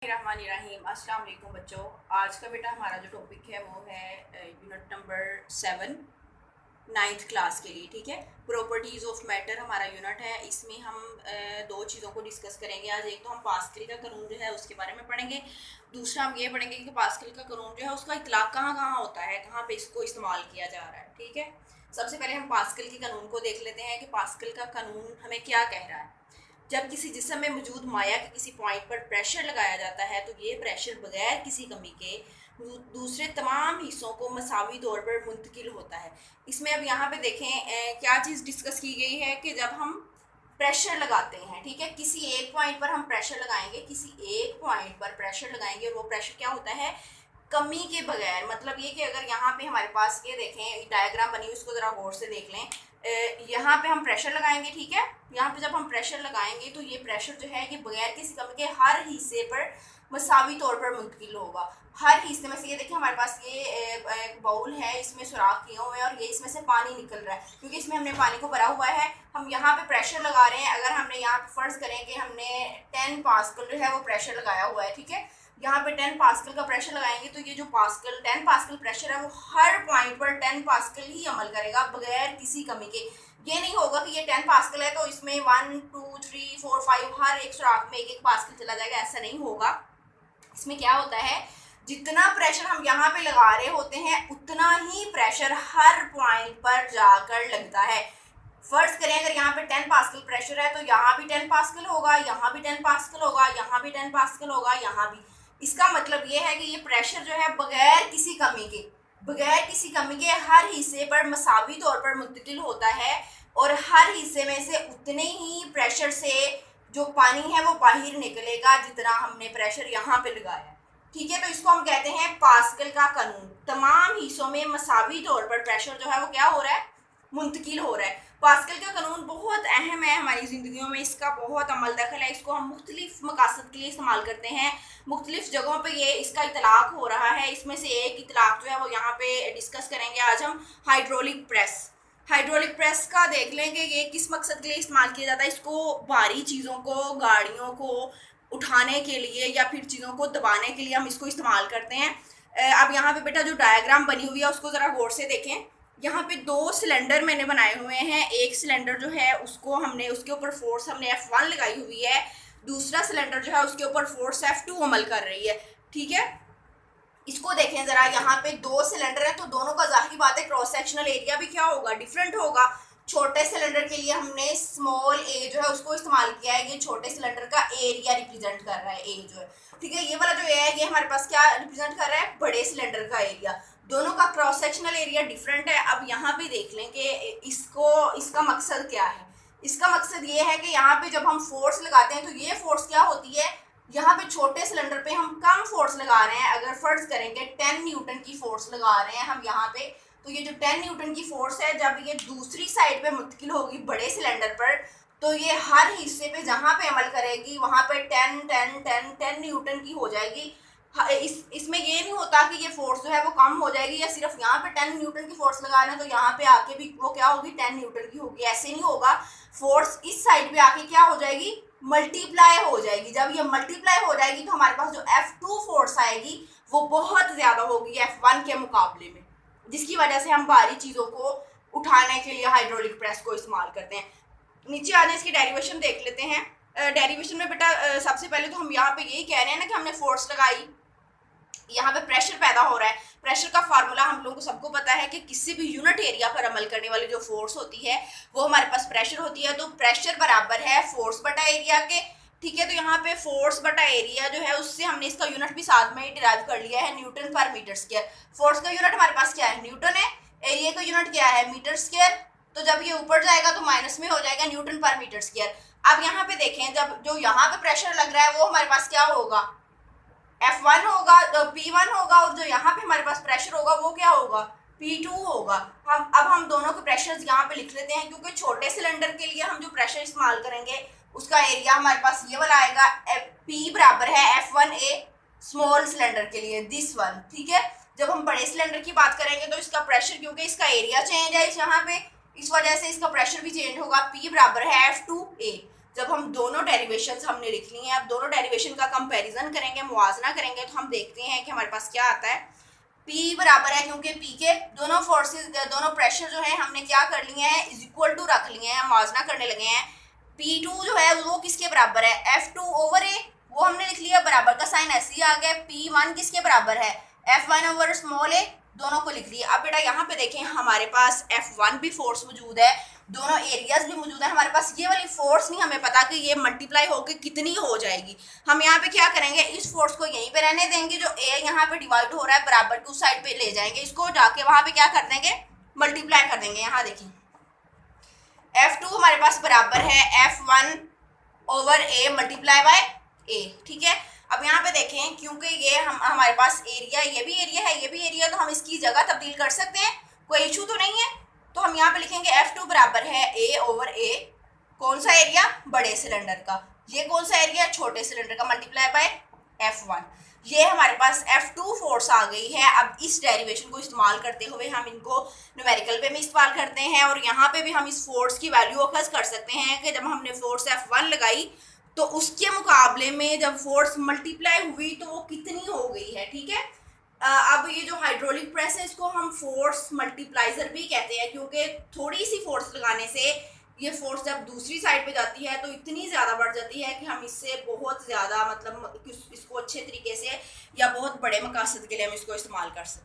रहीम अस्सलाम वालेकुम बच्चों। आज का बेटा हमारा जो टॉपिक है वो है यूनिट नंबर 7 नाइन्थ क्लास के लिए। ठीक है, प्रॉपर्टीज़ ऑफ मैटर हमारा यूनिट है। इसमें हम दो चीज़ों को डिस्कस करेंगे आज। एक तो हम पास्कल का कानून जो है उसके बारे में पढ़ेंगे, दूसरा हम ये पढ़ेंगे कि पास्कल का कानून जो है उसका इतलाक़ कहाँ कहाँ होता है, कहाँ पे इसको इस्तेमाल किया जा रहा है। ठीक है, सबसे पहले हम पास्कल के कानून को देख लेते हैं कि पास्कल का कानून हमें क्या कह रहा है। जब किसी जिस्म में मौजूद माया के किसी पॉइंट पर प्रेशर लगाया जाता है तो ये प्रेशर बगैर किसी कमी के दूसरे तमाम हिस्सों को मसावी तौर पर मुंतकिल होता है। इसमें अब यहाँ पे देखें क्या चीज़ डिस्कस की गई है कि जब हम प्रेशर लगाते हैं, ठीक है, किसी एक पॉइंट पर हम प्रेशर लगाएंगे, किसी एक पॉइंट पर प्रेशर लगाएंगे और वो प्रेशर क्या होता है, कमी के बगैर। मतलब ये कि अगर यहाँ पे हमारे पास ये देखें डायग्राम बनी हुई, उसको ज़रा गौर से देख लें। यहाँ पे हम प्रेशर लगाएंगे, ठीक है, यहाँ पे जब हम प्रेशर लगाएंगे तो ये प्रेशर जो है ये बगैर किसी कमी के हर हिस्से पर मसावी तौर पर मुंतकिल होगा। हर हिस्से में से ये देखिए हमारे पास ये एक बाउल है, इसमें सुराख किए हुए हैं और ये इसमें से पानी निकल रहा है क्योंकि इसमें हमने पानी को भरा हुआ है। हम यहाँ पे प्रेशर लगा रहे हैं। अगर हमने यहाँ पे फर्ज करें कि हमने 10 पास्कल जो है वो प्रेशर लगाया हुआ है, ठीक है, यहाँ पे 10 पास्कल का प्रेशर लगाएंगे तो ये जो 10 पास्कल प्रेशर है वो हर पॉइंट पर 10 पास्कल ही अमल करेगा बगैर किसी कमी के। ये नहीं होगा कि ये 10 पास्कल है तो इसमें 1 2 3 4 5 हर एक सुराख में एक पास्कल चला जाएगा, ऐसा नहीं होगा। इसमें क्या होता है, जितना प्रेशर हम यहाँ पे लगा रहे होते हैं उतना ही प्रेशर हर पॉइंट पर जाकर लगता है। फर्ज करें अगर यहाँ पे 10 पास्कल प्रेशर है तो यहाँ भी 10 पास्कल होगा, यहाँ भी 10 पास्कल होगा, यहाँ भी 10 पास्कल होगा, यहाँ भी। इसका मतलब ये है कि ये प्रेशर जो है बगैर किसी कमी के हर हिस्से पर मसावी तौर पर मुंतकिल होता है और हर हिस्से में से उतने ही प्रेशर से जो पानी है वो बाहर निकलेगा जितना हमने प्रेशर यहाँ पे लगाया। ठीक है, तो इसको हम कहते हैं पास्कल का कानून। तमाम हिस्सों में मसावी तौर पर प्रेशर जो है वो क्या हो रहा है, मुंतकिल हो रहा है। पास्कल का कानून बहुत अहम है हमारी ज़िंदगियों में, इसका बहुत अमल दखल है। इसको हम मुख्तलिफ मकासद के लिए इस्तेमाल करते हैं, मुख्तलिफ जगहों पे ये इसका इतलाक़ हो रहा है। इसमें से एक इतलाक़ जो है वो यहाँ पे डिस्कस करेंगे आज हम, हाइड्रोलिक प्रेस का देख लेंगे ये किस मकसद के लिए इस्तेमाल किया जाता है। इसको भारी चीज़ों को, गाड़ियों को उठाने के लिए या फिर चीज़ों को दबाने के लिए हम इसको इस्तेमाल करते हैं। अब यहाँ पे बेटा जो डायग्राम बनी हुई है उसको ज़रा गौर से देखें। यहाँ पे दो सिलेंडर मैंने बनाए हुए हैं। एक सिलेंडर जो है उसको हमने, उसके ऊपर फोर्स हमने F1 लगाई हुई है, दूसरा सिलेंडर जो है उसके ऊपर फोर्स F2 अमल कर रही है। ठीक है, इसको देखें ज़रा, यहाँ पे दो सिलेंडर है तो दोनों का जाहिर बात है क्रॉस सेक्शनल एरिया भी क्या होगा, डिफरेंट होगा। छोटे सिलेंडर के लिए हमने स्मॉल ए जो है उसको इस्तेमाल किया है। ये छोटे सिलेंडर का एरिया रिप्रेजेंट कर रहा है, ए जो है, ठीक है। ये वाला जो ए है ये हमारे पास क्या रिप्रेजेंट कर रहा है, बड़े सिलेंडर का एरिया। दोनों का क्रॉस सेक्शनल एरिया डिफरेंट है। अब यहाँ पे देख लें कि इसका मकसद क्या है। इसका मकसद ये है कि यहाँ पे जब हम फोर्स लगाते हैं तो ये फोर्स क्या होती है, यहाँ पे छोटे सिलेंडर पे हम कम फोर्स लगा रहे हैं। अगर फर्ज करेंगे 10 न्यूटन की फोर्स लगा रहे हैं हम यहाँ पे, तो ये जो 10 न्यूटन की फोर्स है जब ये दूसरी साइड पे मुंतकिल होगी बड़े सिलेंडर पर तो ये हर हिस्से पे जहाँ पे अमल करेगी वहाँ पे 10 न्यूटन की हो जाएगी। इसमें ये नहीं होता कि ये फोर्स जो है वो कम हो जाएगी या सिर्फ यहाँ पे 10 न्यूटन की फोर्स लगाना है तो यहाँ पे आके भी वो क्या होगी, 10 न्यूटन की होगी, ऐसे नहीं होगा। फोर्स इस साइड पे आके क्या हो जाएगी, मल्टीप्लाई हो जाएगी। जब ये मल्टीप्लाई हो जाएगी तो हमारे पास जो F2 फोर्स आएगी वो बहुत ज़्यादा होगी F1 के मुकाबले में, जिसकी वजह से हम भारी चीज़ों को उठाने के लिए हाइड्रोलिक प्रेस को इस्तेमाल करते हैं। नीचे आने इसकी डेरिवेशन देख लेते हैं। डेरिवेशन में बेटा सबसे पहले तो हम यहाँ पे यही कह रहे हैं ना कि हमने फोर्स लगाई, यहाँ पे प्रेशर पैदा हो रहा है। प्रेशर का फार्मूला हम लोगों को सबको पता है कि किसी भी यूनिट एरिया पर अमल करने वाली जो फोर्स होती है वो हमारे पास प्रेशर होती है। तो प्रेशर बराबर है फोर्स बटा एरिया के, ठीक है। तो यहाँ पे फोर्स बटा एरिया जो है उससे हमने इसका यूनिट भी साथ में ही डिराइव कर लिया है, न्यूटन पर मीटर स्क्वायर। फोर्स का यूनिट हमारे पास क्या है, न्यूटन है। एरिया का यूनिट क्या है, मीटर स्क्वायर। तो जब ये ऊपर जाएगा तो माइनस में हो जाएगा न्यूटन पर मीटर स्क्वायर। अब यहाँ पे देखें, जब जो यहाँ पे प्रेशर लग रहा है वो हमारे पास क्या होगा, F1 होगा, तो P1 होगा, और जो यहाँ पे हमारे पास प्रेशर होगा वो क्या होगा, P2 होगा। हम दोनों के प्रेशर्स यहाँ पे लिख लेते हैं क्योंकि छोटे सिलेंडर के लिए हम जो प्रेशर इस्तेमाल करेंगे उसका एरिया हमारे पास ये वाला आएगा। P बराबर है F1A स्मॉल सिलेंडर के लिए, दिस वन, ठीक है। जब हम बड़े सिलेंडर की बात करेंगे तो इसका प्रेशर, क्योंकि इसका एरिया चेंज है यहाँ पे, इस वजह से इसका प्रेशर भी चेंज होगा। P बराबर है F2A। जब हम दोनों डेरिवेशंस हमने लिख ली हैं, अब दोनों डेरिवेशन का कंपैरिजन करेंगे, मुआवजा करेंगे, तो हम देखते हैं कि हमारे पास क्या आता है। P बराबर है, क्योंकि P के दोनों फोर्सेस, दोनों प्रेशर जो है हमने क्या कर लिए हैं, इज इक्वल टू रख लिए हैं, मुआवजा करने लगे हैं। P2 जो है वो किसके बराबर है, F2 ओवर A, वो हमने लिख लिया, बराबर का साइन ऐसे ही आ गया। P1 किसके बराबर है, F1 ओवर स्मॉल a, दोनों को लिख लिया। अब बेटा यहाँ पे देखें, हमारे पास F1 भी फोर्स मौजूद है, दोनों एरियाज भी मौजूद है। हमारे पास ये वाली फोर्स नहीं हमें पता कि ये मल्टीप्लाई होकर कितनी हो जाएगी। हम यहाँ पे क्या करेंगे, इस फोर्स को यहीं पे रहने देंगे, जो A यहाँ पे डिवाइड हो रहा है बराबर के उस साइड पे ले जाएंगे, इसको जाके वहां पे क्या कर देंगे, मल्टीप्लाई कर देंगे। यहाँ देखिए F2 हमारे पास बराबर है F1 over A multiply by A, ठीक है। अब यहाँ पे देखें, क्योंकि ये हमारे पास एरिया, ये भी एरिया है, ये भी एरिया, तो हम इसकी जगह तब्दील कर सकते हैं, कोई इशू तो नहीं है। तो हम यहाँ पे लिखेंगे F2 बराबर है A ओवर A, कौन सा एरिया, बड़े सिलेंडर का, ये कौन सा एरिया, छोटे सिलेंडर का, मल्टीप्लाई बाय F1। ये हमारे पास F2 फोर्स आ गई है। अब इस डेरिवेशन को इस्तेमाल करते हुए हम इनको न्यूमेरिकल पे भी इस्तेमाल करते हैं, और यहाँ पे भी हम इस फोर्स की वैल्यू अखज़ कर सकते हैं कि जब हमने फोर्स F1 लगाई तो उसके मुकाबले में जब फोर्स मल्टीप्लाई हुई तो वो कितनी हो गई है, ठीक है। अब ये जो हाइड्रोलिक प्रेस है, इसको हम फोर्स मल्टीप्लाइजर भी कहते हैं, क्योंकि थोड़ी सी फोर्स लगाने से ये फोर्स जब दूसरी साइड पे जाती है तो इतनी ज़्यादा बढ़ जाती है कि हम इससे बहुत ज़्यादा, मतलब इसको अच्छे तरीके से या बहुत बड़े मकसद के लिए हम इसको इस्तेमाल कर सकते हैं।